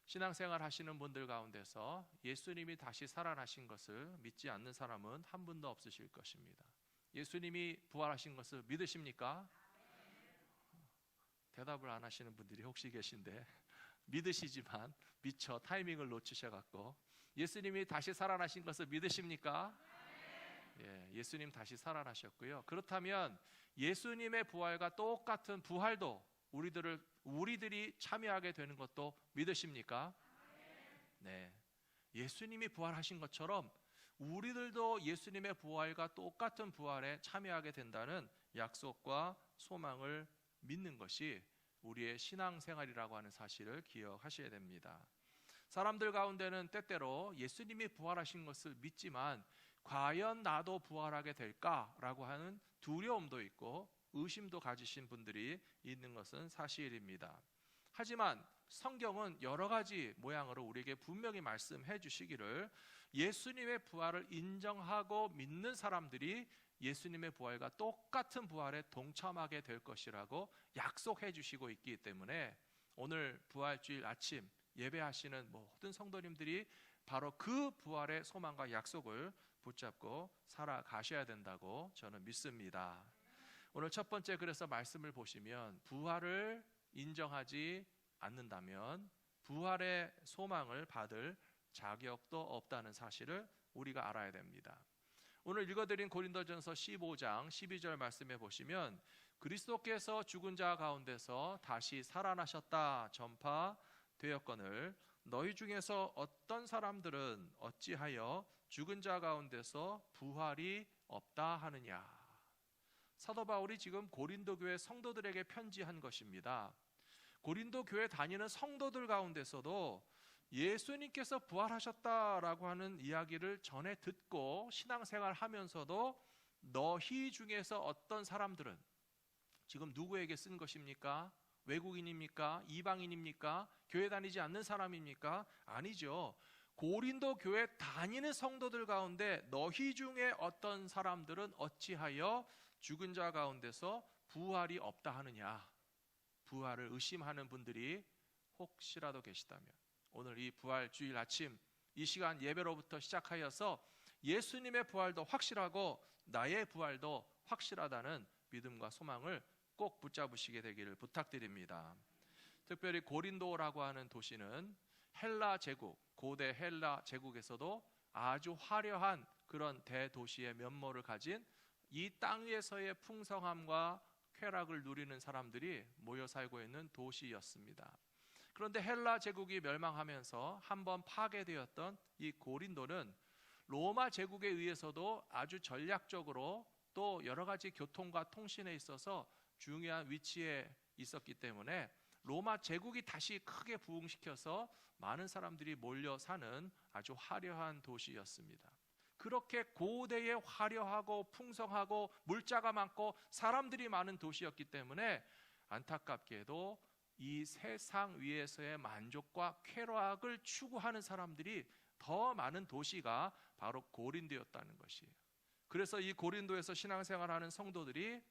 신앙생활 하시는 분들 가운데서 예수님이 다시 살아나신 것을 믿지 않는 사람은 한 분도 없으실 것입니다. 예수님이 부활하신 것을 믿으십니까? 대답을 안 하시는 분들이 혹시 계신데, 믿으시지만 미처 타이밍을 놓치셔갖고, 예수님이 다시 살아나신 것을 믿으십니까? 예, 예수님 다시 살아나셨고요. 그렇다면 예수님의 부활과 똑같은 부활도 우리들이 참여하게 되는 것도 믿으십니까? 네, 예수님이 부활하신 것처럼 우리들도 예수님의 부활과 똑같은 부활에 참여하게 된다는 약속과 소망을 믿는 것이 우리의 신앙생활이라고 하는 사실을 기억하셔야 됩니다. 사람들 가운데는 때때로 예수님이 부활하신 것을 믿지만 과연 나도 부활하게 될까라고 하는 두려움도 있고 의심도 가지신 분들이 있는 것은 사실입니다. 하지만 성경은 여러 가지 모양으로 우리에게 분명히 말씀해 주시기를 예수님의 부활을 인정하고 믿는 사람들이 예수님의 부활과 똑같은 부활에 동참하게 될 것이라고 약속해 주시고 있기 때문에 오늘 부활주일 아침 예배하시는 모든 성도님들이 바로 그 부활의 소망과 약속을 붙잡고 살아가셔야 된다고 저는 믿습니다. 오늘 첫 번째, 그래서 말씀을 보시면 부활을 인정하지 않는다면 부활의 소망을 받을 자격도 없다는 사실을 우리가 알아야 됩니다. 오늘 읽어드린 고린도전서 15장 12절 말씀에 보시면 그리스도께서 죽은 자 가운데서 다시 살아나셨다 전파되었거늘 너희 중에서 어떤 사람들은 어찌하여 죽은 자 가운데서 부활이 없다 하느냐. 사도 바울이 지금 고린도 교회 성도들에게 편지한 것입니다. 고린도 교회 다니는 성도들 가운데서도 예수님께서 부활하셨다라고 하는 이야기를 전해 듣고 신앙생활 하면서도 너희 중에서 어떤 사람들은, 지금 누구에게 쓴 것입니까? 외국인입니까? 이방인입니까? 교회 다니지 않는 사람입니까? 아니죠. 고린도 교회 다니는 성도들 가운데 너희 중에 어떤 사람들은 어찌하여 죽은 자 가운데서 부활이 없다 하느냐. 부활을 의심하는 분들이 혹시라도 계시다면 오늘 이 부활 주일 아침 이 시간 예배로부터 시작하여서 예수님의 부활도 확실하고 나의 부활도 확실하다는 믿음과 소망을 꼭 붙잡으시게 되기를 부탁드립니다. 특별히 고린도라고 하는 도시는 헬라 제국, 고대 헬라 제국에서도 아주 화려한 그런 대도시의 면모를 가진 이 땅에서의 풍성함과 쾌락을 누리는 사람들이 모여 살고 있는 도시였습니다. 그런데 헬라 제국이 멸망하면서 한번 파괴되었던 이 고린도는 로마 제국에 의해서도 아주 전략적으로 또 여러 가지 교통과 통신에 있어서 중요한 위치에 있었기 때문에 로마 제국이 다시 크게 부흥시켜서 많은 사람들이 몰려 사는 아주 화려한 도시였습니다. 그렇게 고대에 화려하고 풍성하고 물자가 많고 사람들이 많은 도시였기 때문에 안타깝게도 이 세상 위에서의 만족과 쾌락을 추구하는 사람들이 더 많은 도시가 바로 고린도였다는 것이에요. 그래서 이 고린도에서 신앙생활하는 성도들이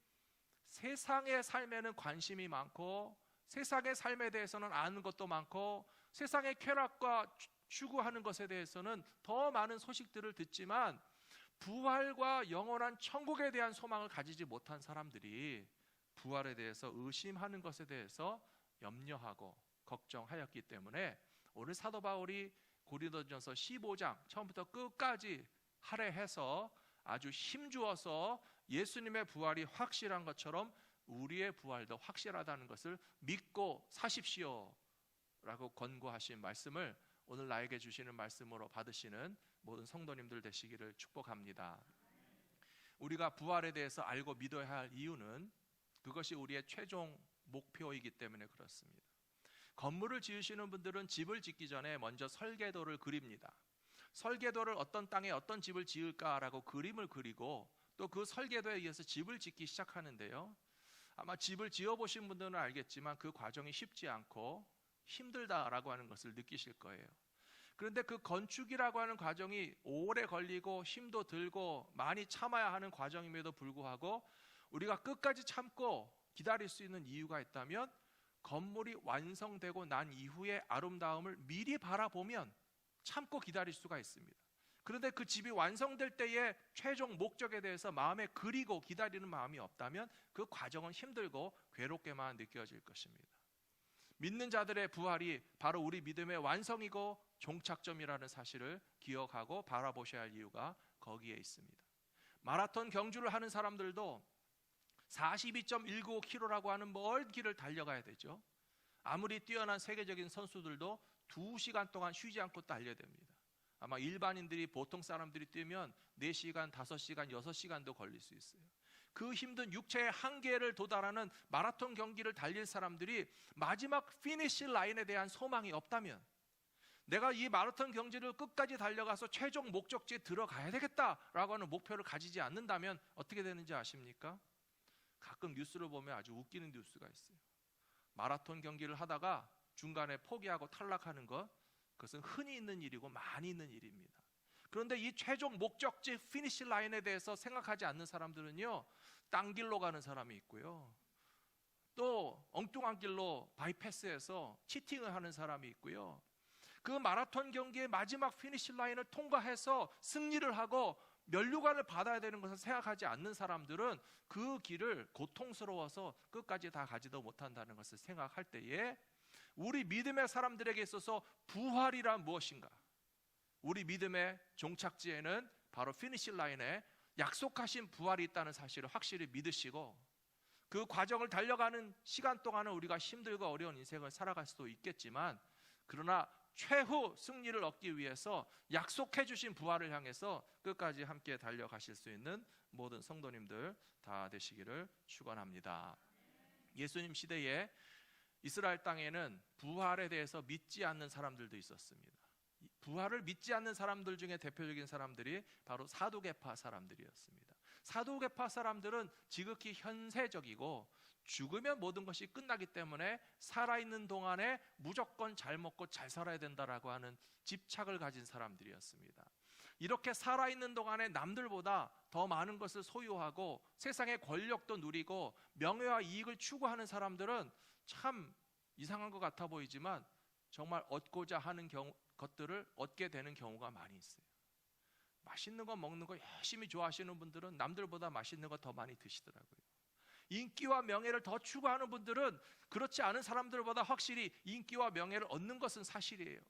세상의 삶에는 관심이 많고 세상의 삶에 대해서는 아는 것도 많고 세상의 쾌락과 추구하는 것에 대해서는 더 많은 소식들을 듣지만 부활과 영원한 천국에 대한 소망을 가지지 못한 사람들이 부활에 대해서 의심하는 것에 대해서 염려하고 걱정하였기 때문에 오늘 사도 바울이 고린도전서 15장 처음부터 끝까지 할애해서 아주 힘주어서 예수님의 부활이 확실한 것처럼 우리의 부활도 확실하다는 것을 믿고 사십시오 라고 권고하신 말씀을 오늘 나에게 주시는 말씀으로 받으시는 모든 성도님들 되시기를 축복합니다. 우리가 부활에 대해서 알고 믿어야 할 이유는 그것이 우리의 최종 목표이기 때문에 그렇습니다. 건물을 지으시는 분들은 집을 짓기 전에 먼저 설계도를 그립니다. 설계도를 어떤 땅에 어떤 집을 지을까라고 그림을 그리고 또 그 설계도에 의해서 집을 짓기 시작하는데요, 아마 집을 지어보신 분들은 알겠지만 그 과정이 쉽지 않고 힘들다라고 하는 것을 느끼실 거예요. 그런데 그 건축이라고 하는 과정이 오래 걸리고 힘도 들고 많이 참아야 하는 과정임에도 불구하고 우리가 끝까지 참고 기다릴 수 있는 이유가 있다면 건물이 완성되고 난 이후의 아름다움을 미리 바라보면 참고 기다릴 수가 있습니다. 그런데 그 집이 완성될 때의 최종 목적에 대해서 마음에 그리고 기다리는 마음이 없다면 그 과정은 힘들고 괴롭게만 느껴질 것입니다. 믿는 자들의 부활이 바로 우리 믿음의 완성이고 종착점이라는 사실을 기억하고 바라보셔야 할 이유가 거기에 있습니다. 마라톤 경주를 하는 사람들도 42.195km라고 하는 먼 길을 달려가야 되죠. 아무리 뛰어난 세계적인 선수들도 2시간 동안 쉬지 않고 달려야 됩니다. 아마 일반인들이, 보통 사람들이 뛰면 4시간, 5시간, 6시간도 걸릴 수 있어요. 그 힘든 육체의 한계를 도달하는 마라톤 경기를 달릴 사람들이 마지막 피니시 라인에 대한 소망이 없다면, 내가 이 마라톤 경기를 끝까지 달려가서 최종 목적지에 들어가야 되겠다라고 하는 목표를 가지지 않는다면 어떻게 되는지 아십니까? 가끔 뉴스를 보면 아주 웃기는 뉴스가 있어요. 마라톤 경기를 하다가 중간에 포기하고 탈락하는 것, 그것은 흔히 있는 일이고 많이 있는 일입니다. 그런데 이 최종 목적지 피니시 라인에 대해서 생각하지 않는 사람들은요, 딴 길로 가는 사람이 있고요, 또 엉뚱한 길로 바이패스해서 치팅을 하는 사람이 있고요, 그 마라톤 경기의 마지막 피니시 라인을 통과해서 승리를 하고 면류관을 받아야 되는 것을 생각하지 않는 사람들은 그 길을 고통스러워서 끝까지 다 가지도 못한다는 것을 생각할 때에, 우리 믿음의 사람들에게 있어서 부활이란 무엇인가? 우리 믿음의 종착지에는 바로 피니시 라인에 약속하신 부활이 있다는 사실을 확실히 믿으시고, 그 과정을 달려가는 시간 동안은 우리가 힘들고 어려운 인생을 살아갈 수도 있겠지만, 그러나 최후 승리를 얻기 위해서 약속해 주신 부활을 향해서 끝까지 함께 달려가실 수 있는 모든 성도님들 다 되시기를 축원합니다. 예수님 시대에 이스라엘 땅에는 부활에 대해서 믿지 않는 사람들도 있었습니다. 부활을 믿지 않는 사람들 중에 대표적인 사람들이 바로 사두개파 사람들이었습니다. 사두개파 사람들은 지극히 현세적이고, 죽으면 모든 것이 끝나기 때문에 살아있는 동안에 무조건 잘 먹고 잘 살아야 된다라고 하는 집착을 가진 사람들이었습니다. 이렇게 살아있는 동안에 남들보다 더 많은 것을 소유하고 세상의 권력도 누리고 명예와 이익을 추구하는 사람들은 참 이상한 것 같아 보이지만 정말 얻고자 하는 것들을 얻게 되는 경우가 많이 있어요. 맛있는 거 먹는 거 열심히 좋아하시는 분들은 남들보다 맛있는 거 더 많이 드시더라고요. 인기와 명예를 더 추구하는 분들은 그렇지 않은 사람들보다 확실히 인기와 명예를 얻는 것은 사실이에요.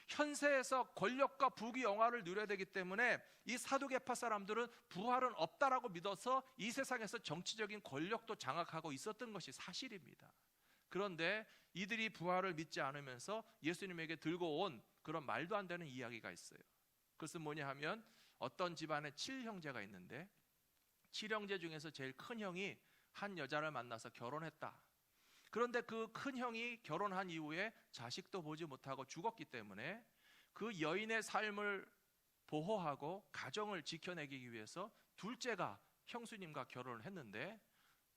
현세에서 권력과 부귀 영화를 누려야 되기 때문에 이 사두개파 사람들은 부활은 없다라고 믿어서 이 세상에서 정치적인 권력도 장악하고 있었던 것이 사실입니다. 그런데 이들이 부활을 믿지 않으면서 예수님에게 들고 온 그런 말도 안 되는 이야기가 있어요. 그것은 뭐냐 하면, 어떤 집안에 7형제가 있는데 7형제 중에서 제일 큰 형이 한 여자를 만나서 결혼했다. 그런데 그 큰 형이 결혼한 이후에 자식도 보지 못하고 죽었기 때문에 그 여인의 삶을 보호하고 가정을 지켜내기 위해서 둘째가 형수님과 결혼을 했는데,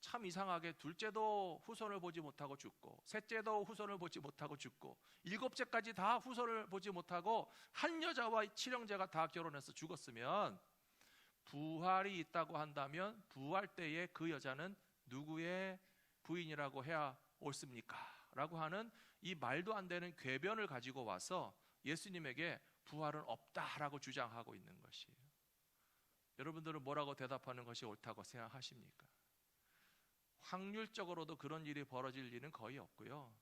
참 이상하게 둘째도 후손을 보지 못하고 죽고, 셋째도 후손을 보지 못하고 죽고, 일곱째까지 다 후손을 보지 못하고 한 여자와 7형제가 다 결혼해서 죽었으면, 부활이 있다고 한다면 부활 때에 그 여자는 누구의 부인이라고 해야 옳습니까? 라고 하는 이 말도 안 되는 궤변을 가지고 와서 예수님에게 부활은 없다라고 주장하고 있는 것이에요. 여러분들은 뭐라고 대답하는 것이 옳다고 생각하십니까? 확률적으로도 그런 일이 벌어질 일은 거의 없고요.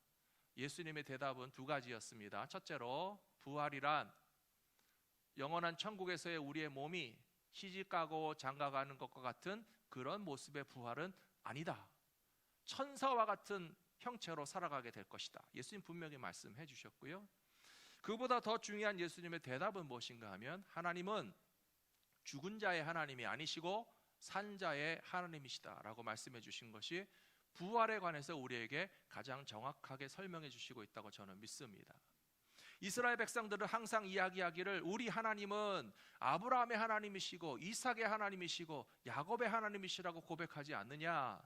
예수님의 대답은 두 가지였습니다. 첫째로, 부활이란 영원한 천국에서의 우리의 몸이 시집가고 장가가는 것과 같은 그런 모습의 부활은 아니다. 천사와 같은 형체로 살아가게 될 것이다. 예수님 분명히 말씀해 주셨고요. 그보다 더 중요한 예수님의 대답은 무엇인가 하면, 하나님은 죽은 자의 하나님이 아니시고 산 자의 하나님이시다라고 말씀해 주신 것이 부활에 관해서 우리에게 가장 정확하게 설명해 주시고 있다고 저는 믿습니다. 이스라엘 백성들은 항상 이야기하기를, 우리 하나님은 아브라함의 하나님이시고 이삭의 하나님이시고 야곱의 하나님이시라고 고백하지 않느냐.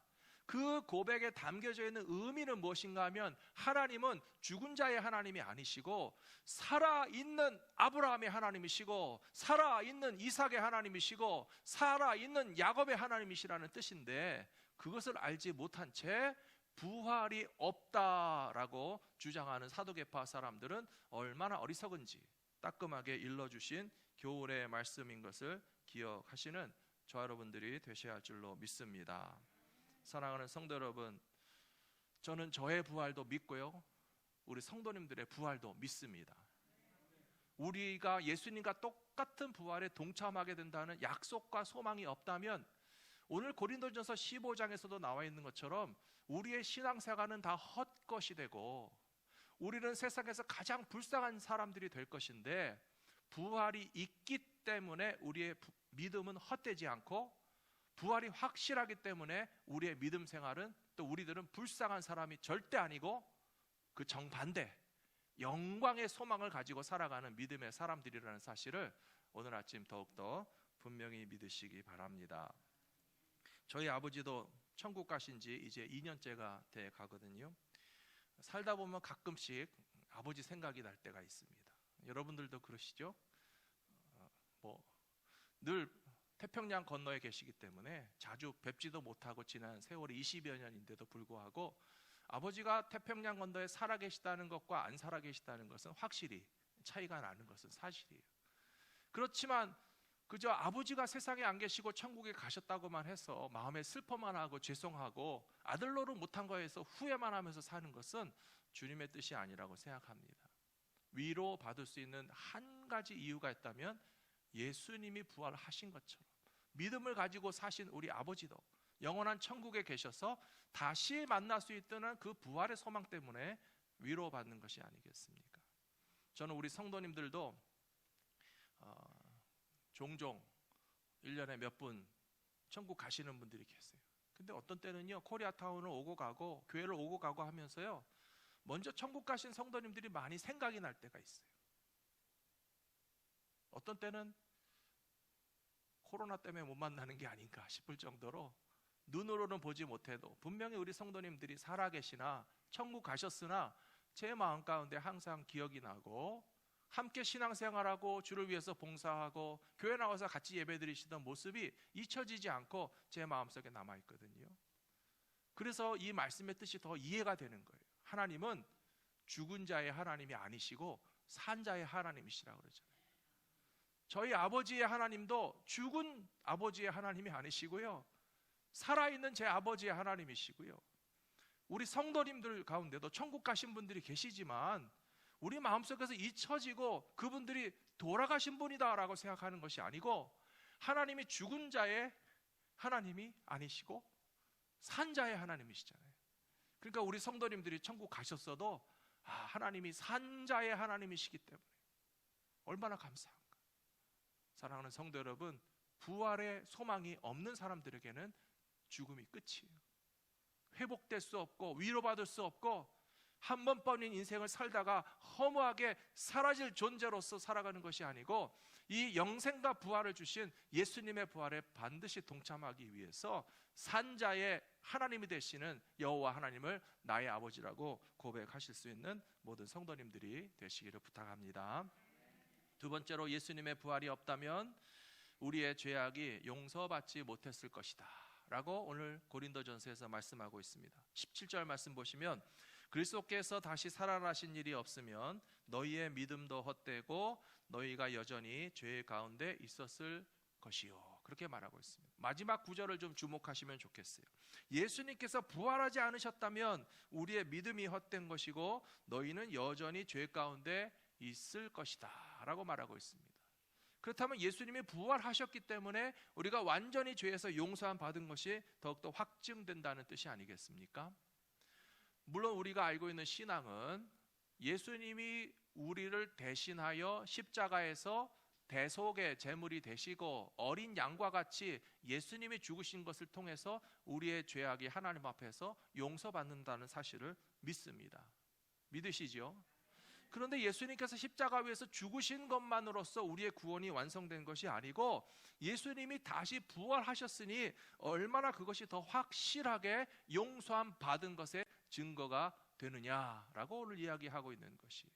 그 고백에 담겨져 있는 의미는 무엇인가 하면, 하나님은 죽은 자의 하나님이 아니시고 살아있는 아브라함의 하나님이시고 살아있는 이삭의 하나님이시고 살아있는 야곱의 하나님이시라는 뜻인데, 그것을 알지 못한 채 부활이 없다라고 주장하는 사도계파 사람들은 얼마나 어리석은지 따끔하게 일러주신 교훈의 말씀인 것을 기억하시는 저와 여러분들이 되셔야 할 줄로 믿습니다. 사랑하는 성도 여러분, 저는 저의 부활도 믿고요, 우리 성도님들의 부활도 믿습니다. 우리가 예수님과 똑같은 부활에 동참하게 된다는 약속과 소망이 없다면 오늘 고린도전서 15장에서도 나와 있는 것처럼 우리의 신앙생활은 다 헛것이 되고 우리는 세상에서 가장 불쌍한 사람들이 될 것인데, 부활이 있기 때문에 우리의 믿음은 헛되지 않고 부활이 확실하기 때문에 우리의 믿음 생활은, 또 우리들은 불쌍한 사람이 절대 아니고 그 정반대 영광의 소망을 가지고 살아가는 믿음의 사람들이라는 사실을 오늘 아침 더욱더 분명히 믿으시기 바랍니다. 저희 아버지도 천국 가신 지 이제 2년째가 돼 가거든요. 살다 보면 가끔씩 아버지 생각이 날 때가 있습니다. 여러분들도 그러시죠? 늘 태평양 건너에 계시기 때문에 자주 뵙지도 못하고 지난 세월이 20여 년인데도 불구하고 아버지가 태평양 건너에 살아계시다는 것과 안 살아계시다는 것은 확실히 차이가 나는 것은 사실이에요. 그렇지만 그저 아버지가 세상에 안 계시고 천국에 가셨다고만 해서 마음에 슬퍼만 하고 죄송하고 아들 노릇 못한 거에서 후회만 하면서 사는 것은 주님의 뜻이 아니라고 생각합니다. 위로 받을 수 있는 한 가지 이유가 있다면 예수님이 부활하신 것처럼 믿음을 가지고 사신 우리 아버지도 영원한 천국에 계셔서 다시 만날 수 있다는 그 부활의 소망 때문에 위로받는 것이 아니겠습니까? 저는 우리 성도님들도 종종 1년에 몇 분 천국 가시는 분들이 계세요. 근데 어떤 때는요, 코리아타운을 오고 가고 교회를 오고 가고 하면서요, 먼저 천국 가신 성도님들이 많이 생각이 날 때가 있어요. 어떤 때는 코로나 때문에 못 만나는 게 아닌가 싶을 정도로 눈으로는 보지 못해도 분명히 우리 성도님들이 살아계시나 천국 가셨으나 제 마음 가운데 항상 기억이 나고 함께 신앙생활하고 주를 위해서 봉사하고 교회 나와서 같이 예배드리시던 모습이 잊혀지지 않고 제 마음속에 남아있거든요. 그래서 이 말씀의 뜻이 더 이해가 되는 거예요. 하나님은 죽은 자의 하나님이 아니시고 산 자의 하나님이시라고 그러잖아요. 저희 아버지의 하나님도 죽은 아버지의 하나님이 아니시고요, 살아있는 제 아버지의 하나님이시고요, 우리 성도님들 가운데도 천국 가신 분들이 계시지만 우리 마음속에서 잊혀지고 그분들이 돌아가신 분이다라고 생각하는 것이 아니고, 하나님이 죽은 자의 하나님이 아니시고 산 자의 하나님이시잖아요. 그러니까 우리 성도님들이 천국 가셨어도 하나님이 산 자의 하나님이시기 때문에 얼마나 감사한가. 사랑하는 성도 여러분, 부활의 소망이 없는 사람들에게는 죽음이 끝이에요. 회복될 수 없고 위로받을 수 없고 한 번뿐인 인생을 살다가 허무하게 사라질 존재로서 살아가는 것이 아니고, 이 영생과 부활을 주신 예수님의 부활에 반드시 동참하기 위해서 산자의 하나님이 되시는 여호와 하나님을 나의 아버지라고 고백하실 수 있는 모든 성도님들이 되시기를 부탁합니다. 두 번째로, 예수님의 부활이 없다면 우리의 죄악이 용서받지 못했을 것이다 라고 오늘 고린도전서에서 말씀하고 있습니다. 17절 말씀 보시면, 그리스도께서 다시 살아나신 일이 없으면 너희의 믿음도 헛되고 너희가 여전히 죄 가운데 있었을 것이요, 그렇게 말하고 있습니다. 마지막 구절을 좀 주목하시면 좋겠어요. 예수님께서 부활하지 않으셨다면 우리의 믿음이 헛된 것이고 너희는 여전히 죄 가운데 있을 것이다 라고 말하고 있습니다. 그렇다면 예수님이 부활하셨기 때문에 우리가 완전히 죄에서 용서함 받은 것이 더욱더 확증된다는 뜻이 아니겠습니까? 물론 우리가 알고 있는 신앙은 예수님이 우리를 대신하여 십자가에서 대속의 제물이 되시고 어린 양과 같이 예수님이 죽으신 것을 통해서 우리의 죄악이 하나님 앞에서 용서받는다는 사실을 믿습니다. 믿으시죠? 그런데 예수님께서 십자가 위에서 죽으신 것만으로써 우리의 구원이 완성된 것이 아니고, 예수님이 다시 부활하셨으니 얼마나 그것이 더 확실하게 용서함 받은 것의 증거가 되느냐라고 오늘 이야기하고 있는 것이에요.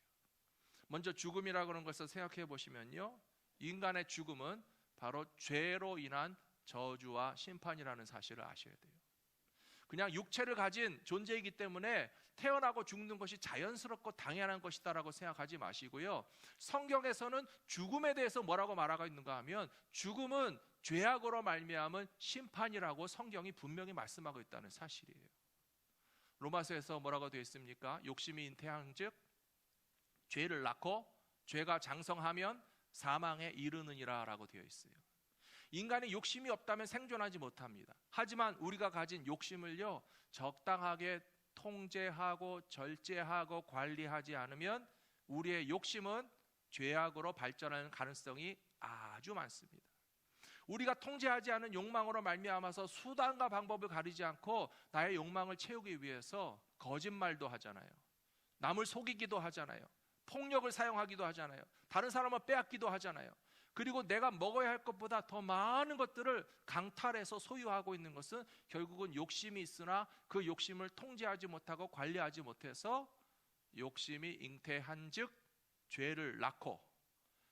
먼저 죽음이라고 하는 것을 생각해 보시면요, 인간의 죽음은 바로 죄로 인한 저주와 심판이라는 사실을 아셔야 돼요. 그냥 육체를 가진 존재이기 때문에 태어나고 죽는 것이 자연스럽고 당연한 것이다라고 생각하지 마시고요. 성경에서는 죽음에 대해서 뭐라고 말하고 있는가 하면 죽음은 죄악으로 말미암은 심판이라고 성경이 분명히 말씀하고 있다는 사실이에요. 로마서에서 뭐라고 되어 있습니까? 욕심이 잉태한즉 죄를 낳고 죄가 장성하면 사망에 이르느니라 라고 되어 있어요. 인간이 욕심이 없다면 생존하지 못합니다. 하지만 우리가 가진 욕심을요, 적당하게 통제하고 절제하고 관리하지 않으면 우리의 욕심은 죄악으로 발전하는 가능성이 아주 많습니다. 우리가 통제하지 않은 욕망으로 말미암아서 수단과 방법을 가리지 않고 나의 욕망을 채우기 위해서 거짓말도 하잖아요. 남을 속이기도 하잖아요. 폭력을 사용하기도 하잖아요. 다른 사람을 빼앗기도 하잖아요. 그리고 내가 먹어야 할 것보다 더 많은 것들을 강탈해서 소유하고 있는 것은 결국은 욕심이 있으나 그 욕심을 통제하지 못하고 관리하지 못해서 욕심이 잉태한즉 죄를 낳고,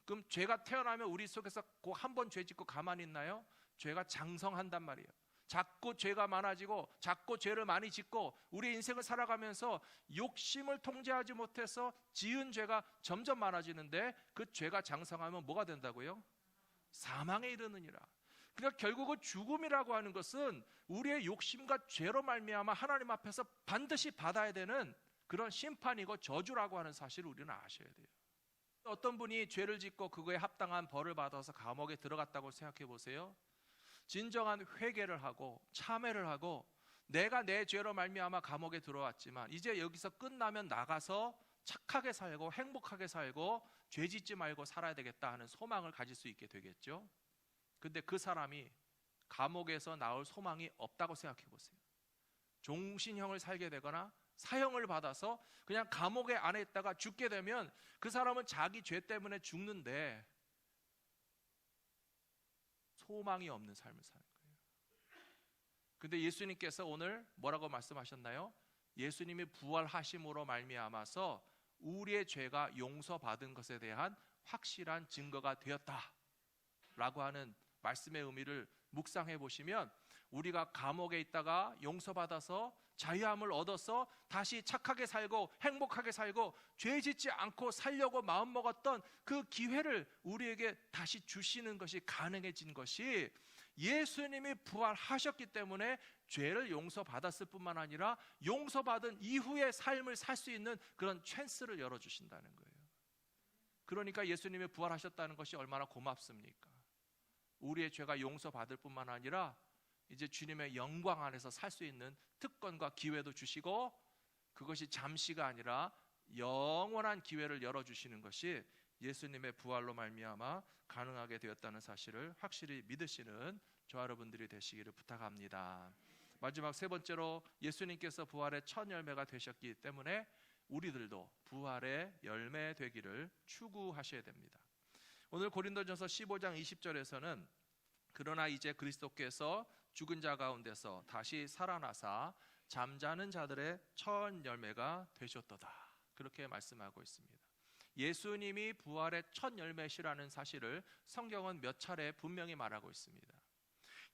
그럼 죄가 태어나면 우리 속에서 꼭 한 번 죄 짓고 가만히 있나요? 죄가 장성한단 말이에요. 자꾸 죄가 많아지고 자꾸 죄를 많이 짓고 우리 인생을 살아가면서 욕심을 통제하지 못해서 지은 죄가 점점 많아지는데 그 죄가 장성하면 뭐가 된다고요? 사망에 이르느니라. 그러니까 결국은 죽음이라고 하는 것은 우리의 욕심과 죄로 말미암아 하나님 앞에서 반드시 받아야 되는 그런 심판이고 저주라고 하는 사실을 우리는 아셔야 돼요. 어떤 분이 죄를 짓고 그거에 합당한 벌을 받아서 감옥에 들어갔다고 생각해 보세요. 진정한 회개를 하고 참회를 하고 내가 내 죄로 말미암아 감옥에 들어왔지만 이제 여기서 끝나면 나가서 착하게 살고 행복하게 살고 죄 짓지 말고 살아야 되겠다 하는 소망을 가질 수 있게 되겠죠. 근데 그 사람이 감옥에서 나올 소망이 없다고 생각해 보세요. 종신형을 살게 되거나 사형을 받아서 그냥 감옥에 안에 있다가 죽게 되면 그 사람은 자기 죄 때문에 죽는데 소망이 없는 삶을 사는 거예요. 근데 예수님께서 오늘 뭐라고 말씀하셨나요? 예수님이 부활하심으로 말미암아서 우리의 죄가 용서받은 것에 대한 확실한 증거가 되었다 라고 하는 말씀의 의미를 묵상해 보시면 우리가 감옥에 있다가 용서받아서 자유함을 얻어서 다시 착하게 살고 행복하게 살고 죄 짓지 않고 살려고 마음먹었던 그 기회를 우리에게 다시 주시는 것이 가능해진 것이 예수님이 부활하셨기 때문에 죄를 용서받았을 뿐만 아니라 용서받은 이후의 삶을 살 수 있는 그런 찬스를 열어주신다는 거예요. 그러니까 예수님이 부활하셨다는 것이 얼마나 고맙습니까? 우리의 죄가 용서받을 뿐만 아니라 이제 주님의 영광 안에서 살 수 있는 특권과 기회도 주시고 그것이 잠시가 아니라 영원한 기회를 열어주시는 것이 예수님의 부활로 말미암아 가능하게 되었다는 사실을 확실히 믿으시는 저와 여러분들이 되시기를 부탁합니다. 마지막 세 번째로 예수님께서 부활의 첫 열매가 되셨기 때문에 우리들도 부활의 열매 되기를 추구하셔야 됩니다. 오늘 고린도전서 15장 20절에서는 그러나 이제 그리스도께서 죽은 자 가운데서 다시 살아나사 잠자는 자들의 첫 열매가 되셨도다 그렇게 말씀하고 있습니다. 예수님이 부활의 첫 열매시라는 사실을 성경은 몇 차례 분명히 말하고 있습니다.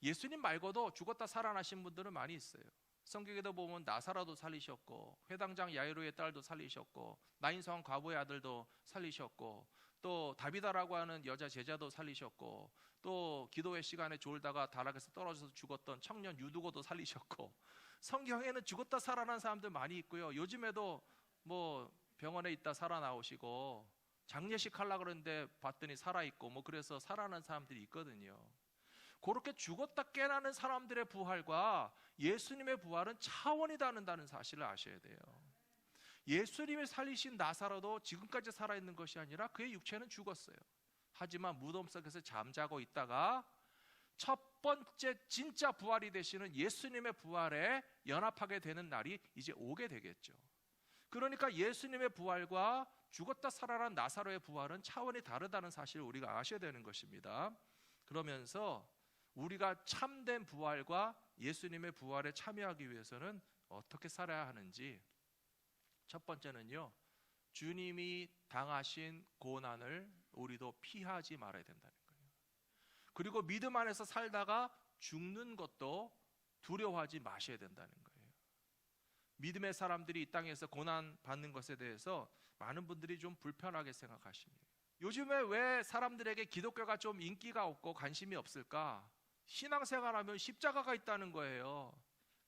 예수님 말고도 죽었다 살아나신 분들은 많이 있어요. 성경에도 보면 나사로도 살리셨고 회당장 야이로의 딸도 살리셨고 나인성 과부의 아들도 살리셨고 또 다비다라고 하는 여자 제자도 살리셨고 또 기도회 시간에 졸다가 다락에서 떨어져서 죽었던 청년 유두고도 살리셨고 성경에는 죽었다 살아난 사람들 많이 있고요. 요즘에도 뭐 병원에 있다 살아나오시고 장례식 하려고 그러는데 봤더니 살아있고 뭐 그래서 살아난 사람들이 있거든요. 그렇게 죽었다 깨나는 사람들의 부활과 예수님의 부활은 차원이 다른다는 사실을 아셔야 돼요. 예수님이 살리신 나사로도 지금까지 살아있는 것이 아니라 그의 육체는 죽었어요. 하지만 무덤 속에서 잠자고 있다가 첫 번째 진짜 부활이 되시는 예수님의 부활에 연합하게 되는 날이 이제 오게 되겠죠. 그러니까 예수님의 부활과 죽었다 살아난 나사로의 부활은 차원이 다르다는 사실을 우리가 아셔야 되는 것입니다. 그러면서 우리가 참된 부활과 예수님의 부활에 참여하기 위해서는 어떻게 살아야 하는지, 첫 번째는요, 주님이 당하신 고난을 우리도 피하지 말아야 된다는 거예요. 그리고 믿음 안에서 살다가 죽는 것도 두려워하지 마셔야 된다는 거예요. 믿음의 사람들이 이 땅에서 고난 받는 것에 대해서 많은 분들이 좀 불편하게 생각하십니다. 요즘에 왜 사람들에게 기독교가 좀 인기가 없고 관심이 없을까? 신앙생활하면 십자가가 있다는 거예요.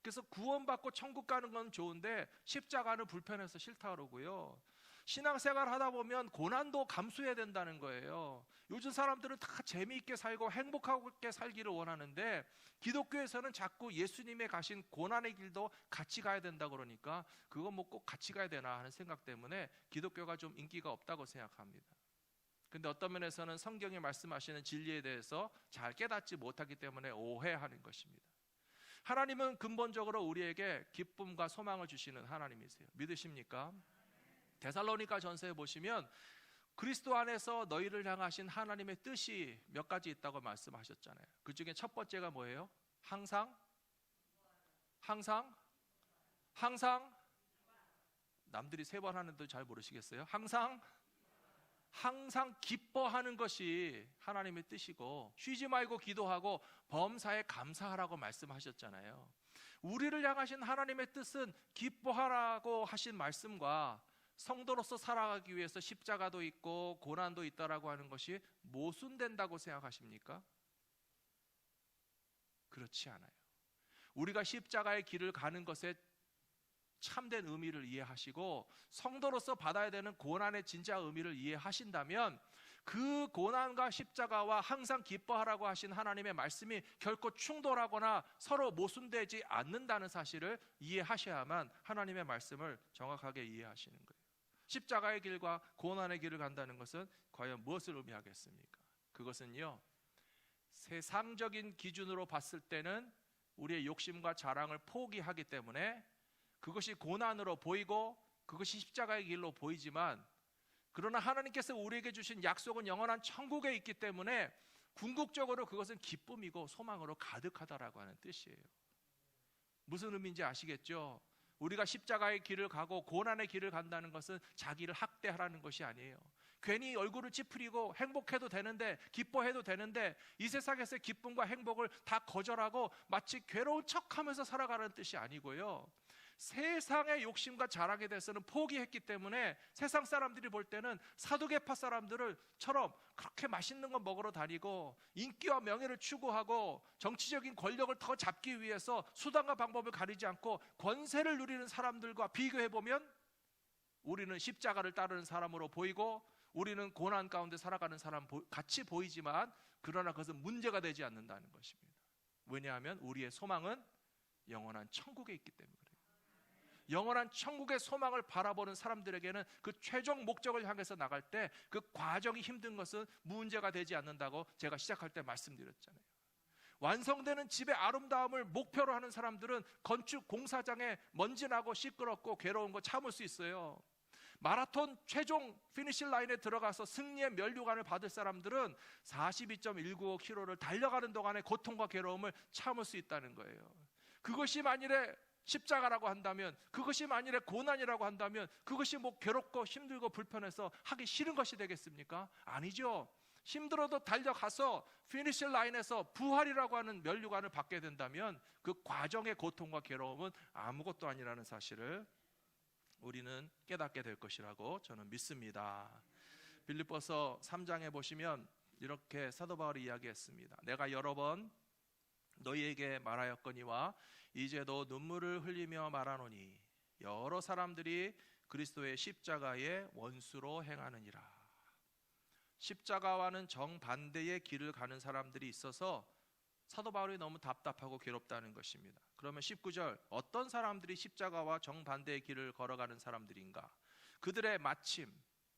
그래서 구원받고 천국 가는 건 좋은데 십자가는 불편해서 싫다 그러고요. 신앙생활 하다 보면 고난도 감수해야 된다는 거예요. 요즘 사람들은 다 재미있게 살고 행복하게 살기를 원하는데 기독교에서는 자꾸 예수님의 가신 고난의 길도 같이 가야 된다 그러니까 그거 뭐 꼭 같이 가야 되나 하는 생각 때문에 기독교가 좀 인기가 없다고 생각합니다. 근데 어떤 면에서는 성경이 말씀하시는 진리에 대해서 잘 깨닫지 못하기 때문에 오해하는 것입니다. 하나님은 근본적으로 우리에게 기쁨과 소망을 주시는 하나님이세요. 믿으십니까? 데살로니가 전서에 보시면 그리스도 안에서 너희를 향하신 하나님의 뜻이 몇 가지 있다고 말씀하셨잖아요. 그 중에 첫 번째가 뭐예요? 항상 남들이 세 번 하는데 잘 모르시겠어요? 항상 기뻐하는 것이 하나님의 뜻이고 쉬지 말고 기도하고 범사에 감사하라고 말씀하셨잖아요. 우리를 향하신 하나님의 뜻은 기뻐하라고 하신 말씀과 성도로서 살아가기 위해서 십자가도 있고 고난도 있다라고 하는 것이 모순된다고 생각하십니까? 그렇지 않아요. 우리가 십자가의 길을 가는 것에 참된 의미를 이해하시고 성도로서 받아야 되는 고난의 진짜 의미를 이해하신다면 그 고난과 십자가와 항상 기뻐하라고 하신 하나님의 말씀이 결코 충돌하거나 서로 모순되지 않는다는 사실을 이해하셔야만 하나님의 말씀을 정확하게 이해하시는 거예요. 십자가의 길과 고난의 길을 간다는 것은 과연 무엇을 의미하겠습니까? 그것은요, 세상적인 기준으로 봤을 때는 우리의 욕심과 자랑을 포기하기 때문에 그것이 고난으로 보이고 그것이 십자가의 길로 보이지만, 그러나 하나님께서 우리에게 주신 약속은 영원한 천국에 있기 때문에 궁극적으로 그것은 기쁨이고 소망으로 가득하다라고 하는 뜻이에요. 무슨 의미인지 아시겠죠? 우리가 십자가의 길을 가고 고난의 길을 간다는 것은 자기를 학대하라는 것이 아니에요. 괜히 얼굴을 찌푸리고 행복해도 되는데, 기뻐해도 되는데 이 세상에서의 기쁨과 행복을 다 거절하고 마치 괴로운 척하면서 살아가는 뜻이 아니고요, 세상의 욕심과 자랑에 대해서는 포기했기 때문에 세상 사람들이 볼 때는 사두개파 사람들처럼 그렇게 맛있는 거 먹으러 다니고 인기와 명예를 추구하고 정치적인 권력을 더 잡기 위해서 수단과 방법을 가리지 않고 권세를 누리는 사람들과 비교해보면 우리는 십자가를 따르는 사람으로 보이고 우리는 고난 가운데 살아가는 사람 같이 보이지만, 그러나 그것은 문제가 되지 않는다는 것입니다. 왜냐하면 우리의 소망은 영원한 천국에 있기 때문에 그래요. 영원한 천국의 소망을 바라보는 사람들에게는 그 최종 목적을 향해서 나갈 때 그 과정이 힘든 것은 문제가 되지 않는다고 제가 시작할 때 말씀드렸잖아요. 완성되는 집의 아름다움을 목표로 하는 사람들은 건축 공사장에 먼지나고 시끄럽고 괴로운 거 참을 수 있어요. 마라톤 최종 피니시 라인에 들어가서 승리의 면류관을 받을 사람들은 42.195km를 달려가는 동안의 고통과 괴로움을 참을 수 있다는 거예요. 그것이 만일에 십자가라고 한다면, 그것이 만일에 고난이라고 한다면 그것이 뭐 괴롭고 힘들고 불편해서 하기 싫은 것이 되겠습니까? 아니죠. 힘들어도 달려가서 피니시 라인에서 부활이라고 하는 면류관을 받게 된다면 그 과정의 고통과 괴로움은 아무것도 아니라는 사실을 우리는 깨닫게 될 것이라고 저는 믿습니다. 빌립보서 3장에 보시면 이렇게 사도 바울이 이야기했습니다. 내가 여러 번 너희에게 말하였거니와 이제도 눈물을 흘리며 말하노니 여러 사람들이 그리스도의 십자가의 원수로 행하느니라. 십자가와는 정반대의 길을 가는 사람들이 있어서 사도 바울이 너무 답답하고 괴롭다는 것입니다. 그러면 19절, 어떤 사람들이 십자가와 정반대의 길을 걸어가는 사람들인가? 그들의 마침,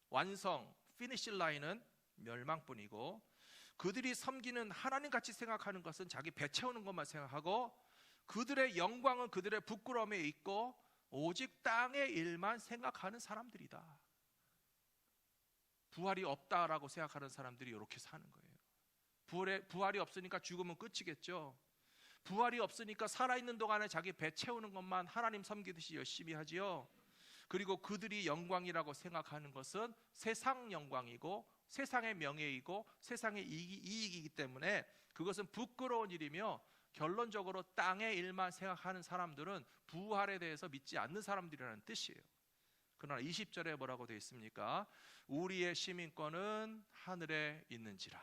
완성, 피니시 라인은 멸망뿐이고 그들이 섬기는 하나님같이 생각하는 것은 자기 배 채우는 것만 생각하고 그들의 영광은 그들의 부끄러움에 있고 오직 땅의 일만 생각하는 사람들이다. 부활이 없다라고 생각하는 사람들이 이렇게 사는 거예요. 부활이 없으니까 죽으면 끝이겠죠. 부활이 없으니까 살아있는 동안에 자기 배 채우는 것만 하나님 섬기듯이 열심히 하지요. 그리고 그들이 영광이라고 생각하는 것은 세상 영광이고 세상의 명예이고 세상의 이익이기 때문에 그것은 부끄러운 일이며 결론적으로 땅의 일만 생각하는 사람들은 부활에 대해서 믿지 않는 사람들이라는 뜻이에요. 그러나 20절에 뭐라고 되어 있습니까? 우리의 시민권은 하늘에 있는지라.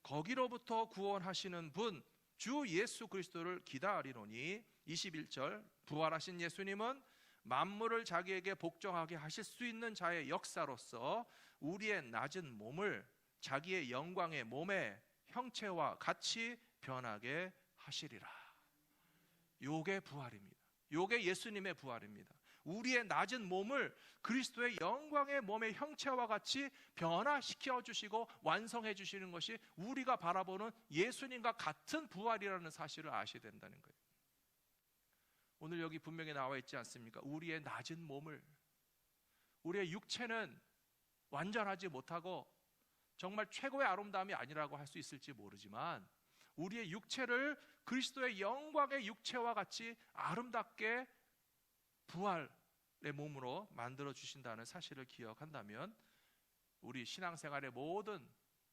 거기로부터 구원하시는 분 주 예수 그리스도를 기다리노니. 21절, 부활하신 예수님은 만물을 자기에게 복종하게 하실 수 있는 자의 역사로서 우리의 낮은 몸을 자기의 영광의 몸의 형체와 같이 변하게 하시리라. 요게 부활입니다. 요게 예수님의 부활입니다. 우리의 낮은 몸을 그리스도의 영광의 몸의 형체와 같이 변화시켜 주시고 완성해 주시는 것이 우리가 바라보는 예수님과 같은 부활이라는 사실을 아셔야 된다는 거예요. 오늘 여기 분명히 나와 있지 않습니까? 우리의 낮은 몸을, 우리의 육체는 완전하지 못하고 정말 최고의 아름다움이 아니라고 할 수 있을지 모르지만 우리의 육체를 그리스도의 영광의 육체와 같이 아름답게 부활의 몸으로 만들어 주신다는 사실을 기억한다면 우리 신앙생활의 모든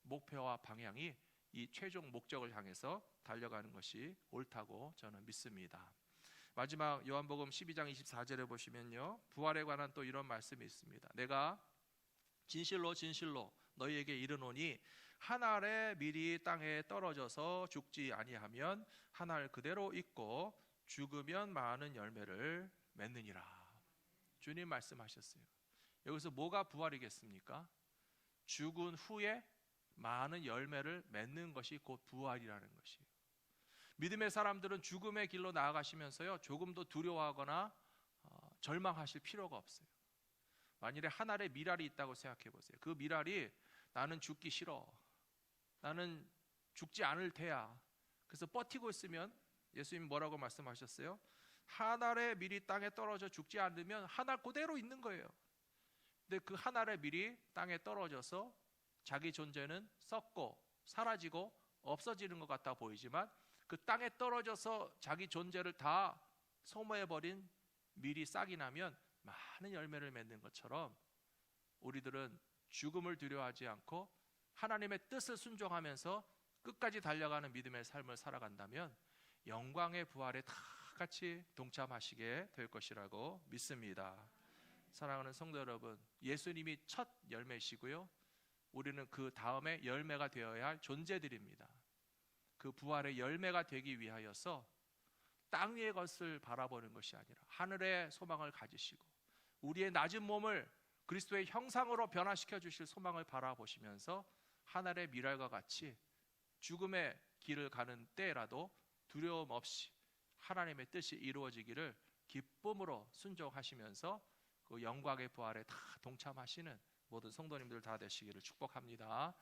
목표와 방향이 이 최종 목적을 향해서 달려가는 것이 옳다고 저는 믿습니다. 마지막 요한복음 12장 24절에 보시면요, 부활에 관한 또 이런 말씀이 있습니다. 내가 진실로 진실로 너희에게 이르노니 한 알의 밀이 땅에 떨어져서 죽지 아니하면 한 알 그대로 있고 죽으면 많은 열매를 맺느니라. 주님 말씀하셨어요. 여기서 뭐가 부활이겠습니까? 죽은 후에 많은 열매를 맺는 것이 곧 부활이라는 것이에요. 믿음의 사람들은 죽음의 길로 나아가시면서요, 조금도 두려워하거나 절망하실 필요가 없어요. 만일에 한 알의 밀알이 있다고 생각해 보세요. 그 밀알이 나는 죽기 싫어, 나는 죽지 않을 테야, 그래서 버티고 있으면 예수님 뭐라고 말씀하셨어요? 한 알의 밀이 땅에 떨어져 죽지 않으면 한 알 그대로 있는 거예요. 근데 그 한 알의 밀이 땅에 떨어져서 자기 존재는 썩고 사라지고 없어지는 것 같아 보이지만 그 땅에 떨어져서 자기 존재를 다 소모해버린 밀이 싹이 나면 많은 열매를 맺는 것처럼 우리들은 죽음을 두려워하지 않고 하나님의 뜻을 순종하면서 끝까지 달려가는 믿음의 삶을 살아간다면 영광의 부활에 다 같이 동참하시게 될 것이라고 믿습니다. 사랑하는 성도 여러분, 예수님이 첫 열매시고요, 우리는 그 다음에 열매가 되어야 할 존재들입니다. 그 부활의 열매가 되기 위하여서 땅 위의 것을 바라보는 것이 아니라 하늘의 소망을 가지시고 우리의 낮은 몸을 그리스도의 형상으로 변화시켜 주실 소망을 바라보시면서 하늘의 밀알과 같이 죽음의 길을 가는 때라도 두려움 없이 하나님의 뜻이 이루어지기를 기쁨으로 순종하시면서 그 영광의 부활에 다 동참하시는 모든 성도님들 다 되시기를 축복합니다.